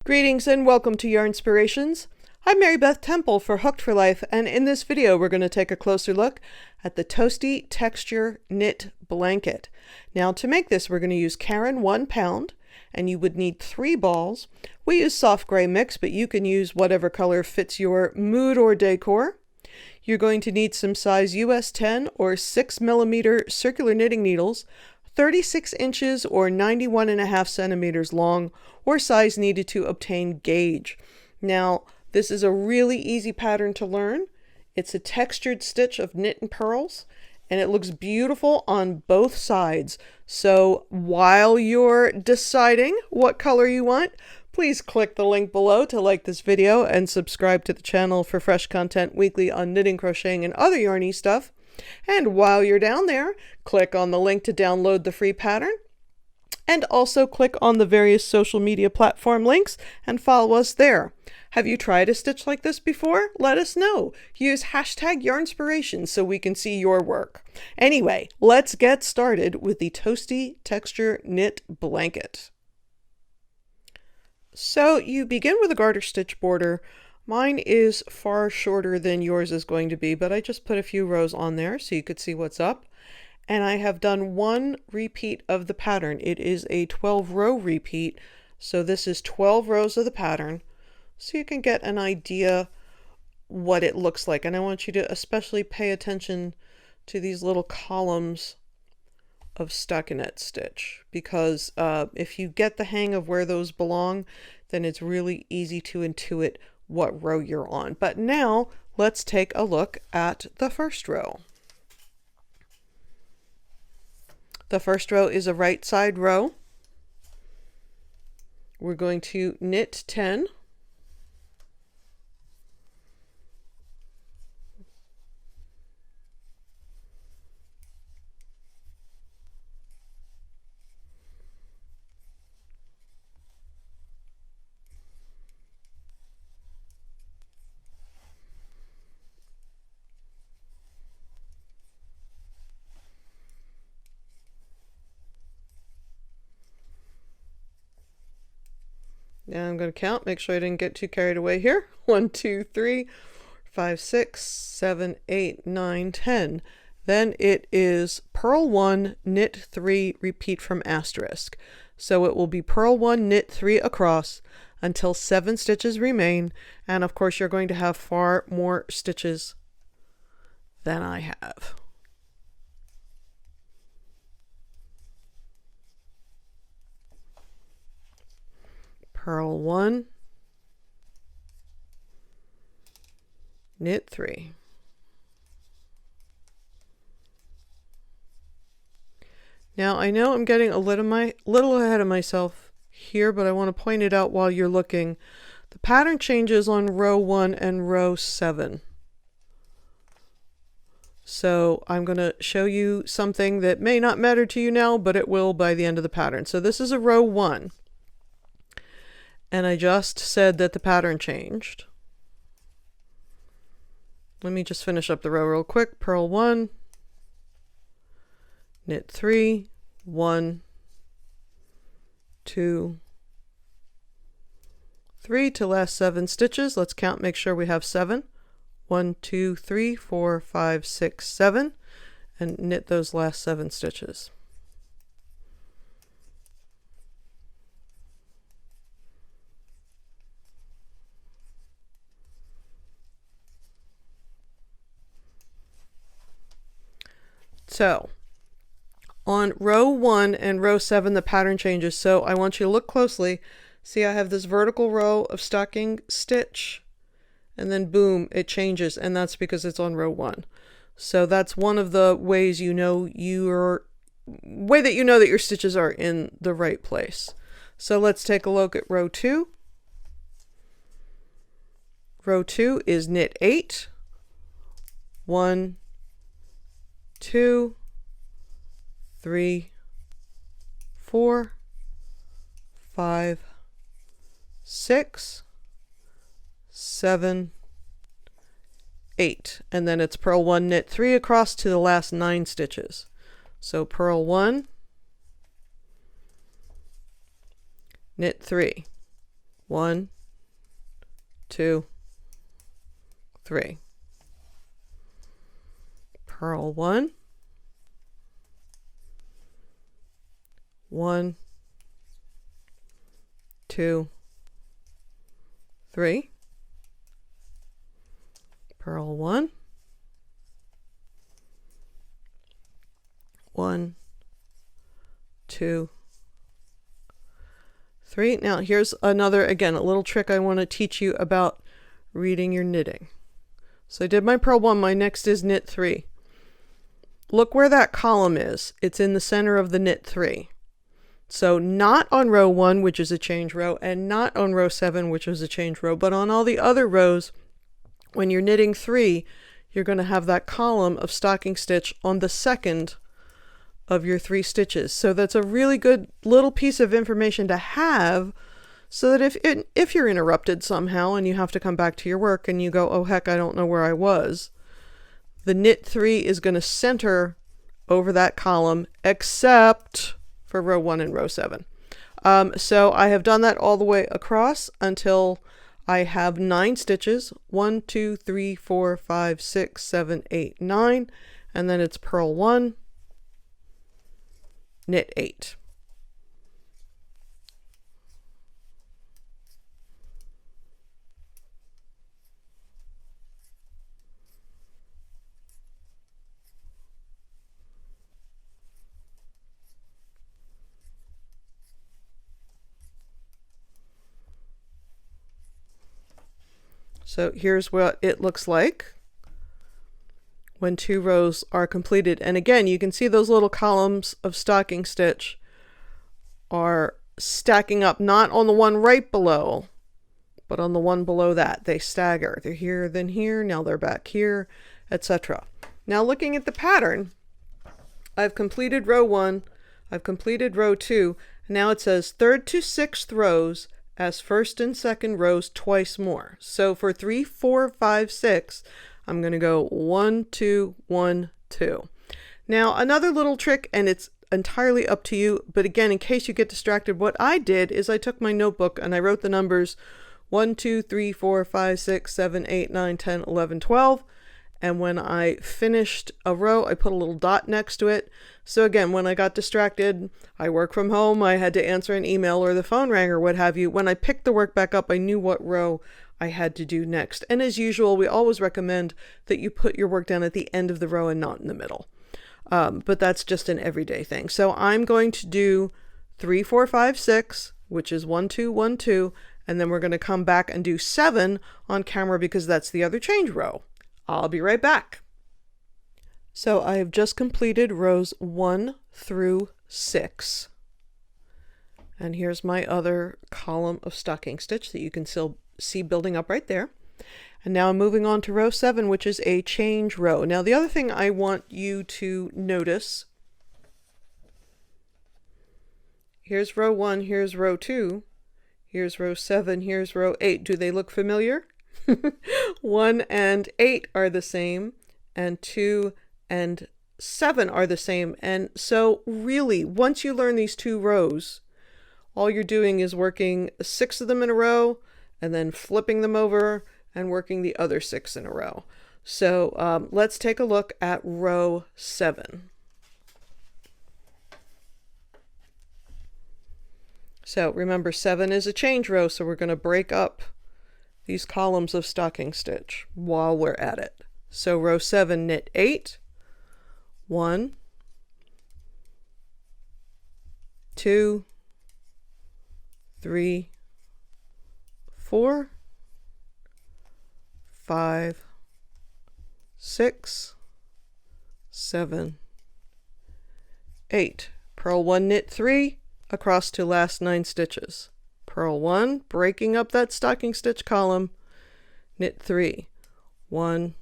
Greetings and welcome to Yarn Inspirations. I'm Mary Beth Temple for Hooked for Life, and in this video we're going to take a closer look at the Toasty Texture Knit Blanket. Now to make this we're going to use Caron 1 pound, and you would need 3 balls. We use soft gray mix, but you can use whatever color fits your mood or decor. You're going to need some size US 10 or 6mm circular knitting needles, 36 inches or 91.5 centimeters long, or size needed to obtain gauge. Now, this is a really easy pattern to learn. It's a textured stitch of knit and purls, and it looks beautiful on both sides. So while you're deciding what color you want, please click the link below to like this video and subscribe to the channel for fresh content weekly on knitting, crocheting, and other yarny stuff. And while you're down there, click on the link to download the free pattern. And also click on the various social media platform links and follow us there. Have you tried a stitch like this before? Let us know. Use hashtag Yarnspirations so we can see your work. Anyway, let's get started with the Toasty Texture Knit Blanket. So you begin with a garter stitch border. Mine is far shorter than yours is going to be, but I just put a few rows on there so you could see what's up. And I have done one repeat of the pattern. It is a 12-row repeat, so this is 12 rows of the pattern, so you can get an idea what it looks like. And I want you to especially pay attention to these little columns of stockinette stitch, because if you get the hang of where those belong, then it's really easy to intuit what row you're on. But now let's take a look at the first row. The first row is a right side row. We're going to knit 10. Now I'm going to count, make sure I didn't get too carried away here. 1, 2, 3, 5, 6, 7, 8, 9, 10. Then it is purl 1, knit 3, repeat from asterisk. So it will be purl 1, knit 3 across until 7 stitches remain. And of course you're going to have far more stitches than I have. Purl 1, knit 3. Now I know I'm getting a little ahead of myself here, but I want to point it out while you're looking. The pattern changes on row 1 and row 7. So I'm going to show you something that may not matter to you now, but it will by the end of the pattern. So this is a row 1. And I just said that the pattern changed. Let me just finish up the row real quick. Purl 1, knit 3, 1, 2, 3 to last 7 stitches. Let's count, make sure we have 7. 1, 2, 3, 4, 5, 6, 7, and knit those last 7 stitches. So on row 1 and row 7 the pattern changes, so I want you to look closely. See, I have this vertical row of stocking stitch, and then boom, it changes, and that's because it's on row 1. So that's one of the ways you know that your stitches are in the right place. So let's take a look at row 2. Row 2 is knit 8, 1, 2, 3, 4, 5, 6, 7, 8, and then it's purl 1, knit 3 across to the last 9 stitches. So purl 1, knit 3, 1, 2, 3. Purl 1, 1, 2, 3. Purl 1, 1, 2, 3. Now here's another, again, a little trick I want to teach you about reading your knitting. So I did my purl 1, my next is knit 3. Look where that column is. It's in the center of the knit 3. So not on row 1, which is a change row, and not on row 7, which is a change row, but on all the other rows, when you're knitting 3, you're going to have that column of stocking stitch on the second of your 3 stitches. So that's a really good little piece of information to have, so that if you're interrupted somehow and you have to come back to your work and you go, oh heck, I don't know where I was, the knit 3 is going to center over that column, except for row 1 and row 7. So I have done that all the way across until I have 9 stitches. 1, 2, 3, 4, 5, 6, 7, 8, 9, and then it's purl 1, knit 8. So here's what it looks like when 2 rows are completed. And again, you can see those little columns of stocking stitch are stacking up, not on the one right below, but on the one below that. They stagger. They're here, then here, now they're back here, etc. Now looking at the pattern, I've completed row 1, I've completed row 2, and now it says 3rd to 6th rows as 1st and 2nd rows twice more. So for 3, 4, 5, 6, I'm going to go 1, 2, 1, 2. Now another little trick, and it's entirely up to you, but again, in case you get distracted, what I did is I took my notebook and I wrote the numbers 1, 2, 3, 4, 5, 6, 7, 8, 9, 10, 11, 12. And when I finished a row, I put a little dot next to it. So again, when I got distracted, I work from home, I had to answer an email or the phone rang or what have you. When I picked the work back up, I knew what row I had to do next. And as usual, we always recommend that you put your work down at the end of the row and not in the middle. But that's just an everyday thing. So I'm going to do 3, 4, 5, 6, which is 1, 2, 1, 2. And then we're going to come back and do 7 on camera because that's the other change row. I'll be right back. So I have just completed rows 1 through 6. And here's my other column of stocking stitch that you can still see building up right there. And now I'm moving on to row 7, which is a change row. Now the other thing I want you to notice, here's row 1, here's row 2, here's row 7, here's row 8. Do they look familiar? 1 and 8 are the same, and 2 and 7 are the same. And so really, once you learn these 2 rows, all you're doing is working 6 of them in a row and then flipping them over and working the other 6 in a row. So let's take a look at row 7. So remember, 7 is a change row, so we're going to break up these columns of stocking stitch while we're at it. So row 7, knit 8, 1, 2, 3, 4, 5, 6, 7, 8. Purl 1, knit 3 across to last 9 stitches. Purl 1, breaking up that stocking stitch column, knit 3, 1,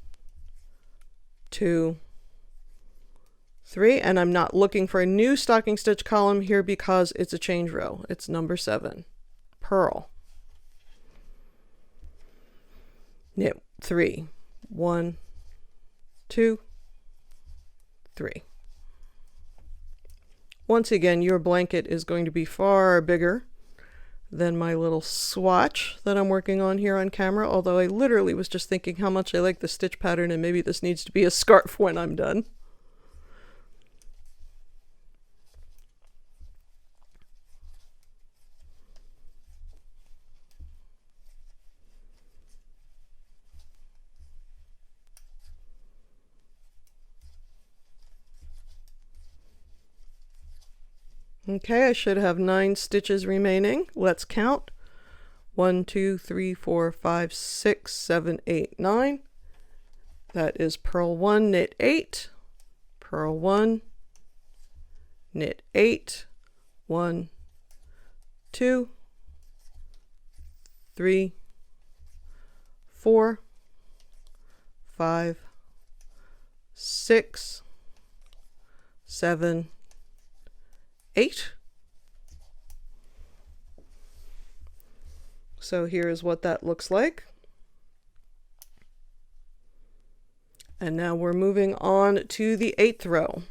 2, 3, and I'm not looking for a new stocking stitch column here because it's a change row. It's number 7. Purl, knit 3, 1, 2, 3. Once again, your blanket is going to be far bigger than my little swatch that I'm working on here on camera, although I literally was just thinking how much I like the stitch pattern and maybe this needs to be a scarf when I'm done. Okay, I should have 9 stitches remaining. Let's count. 1, 2, 3, 4, 5, 6, 7, 8, 9. That is purl 1, knit 8, purl 1, knit 8, 1, 2, 3, 4, 5, 6, 7, 8. So here's what that looks like. And now we're moving on to the 8th row.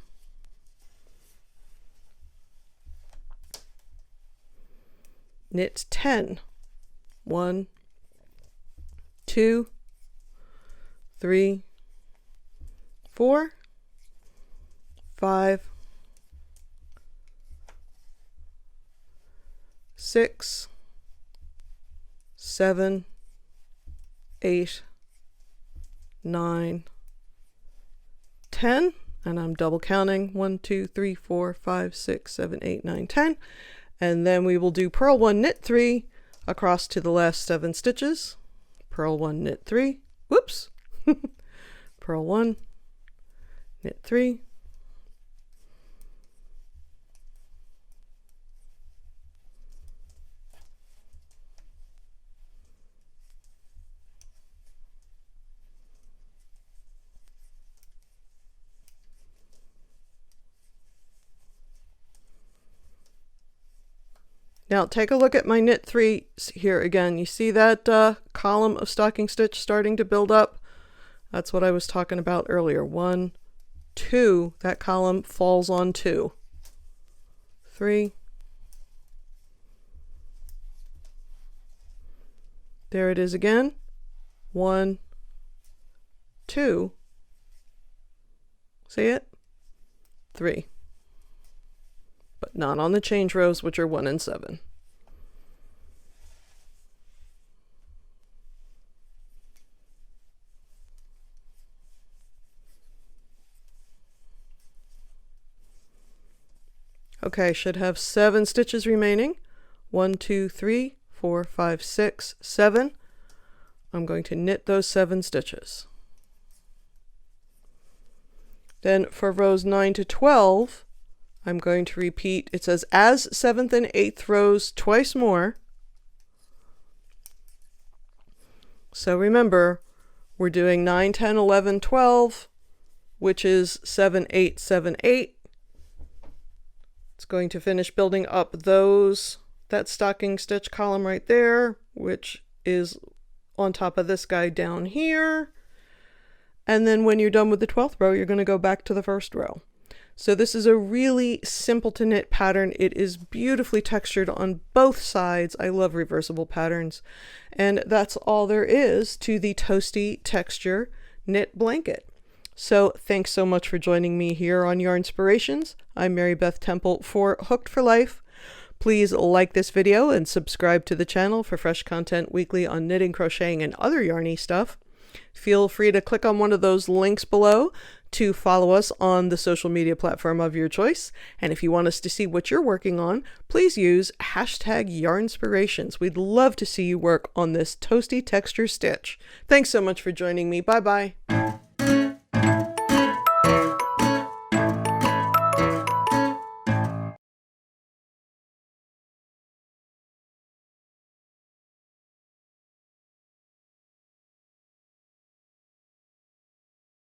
Knit 10. 1, 2, 3, 4, 5, 6, 7, 8, 9, 10, and I'm double counting 1, 2, 3, 4, 5, 6, 7, 8, 9, 10, and then we will do purl 1, knit 3 across to the last 7 stitches. Purl 1, knit 3, whoops, purl 1, knit 3, Now take a look at my knit 3 here again. You see that column of stocking stitch starting to build up? That's what I was talking about earlier. 1, 2, that column falls on 2. 3. There it is again. 1, 2. See it? 3. But not on the change rows, which are 1 and 7. Okay, should have 7 stitches remaining. 1, 2, 3, 4, 5, 6, 7. I'm going to knit those 7 stitches. Then for rows 9 to 12, I'm going to repeat, it says as 7th and 8th rows twice more. So remember, we're doing 9, 10, 11, 12, which is 7, 8, 7, 8. It's going to finish building up that stocking stitch column right there, which is on top of this guy down here. And then when you're done with the 12th row, you're going to go back to the 1st row. So this is a really simple to knit pattern. It is beautifully textured on both sides. I love reversible patterns. And that's all there is to the Toasty Texture Knit Blanket. So thanks so much for joining me here on Yarnspirations. I'm Mary Beth Temple for Hooked for Life. Please like this video and subscribe to the channel for fresh content weekly on knitting, crocheting, and other yarny stuff. Feel free to click on one of those links below to follow us on the social media platform of your choice. And if you want us to see what you're working on, please use #Yarnspirations. We'd love to see you work on this toasty texture stitch. Thanks so much for joining me. Bye-bye.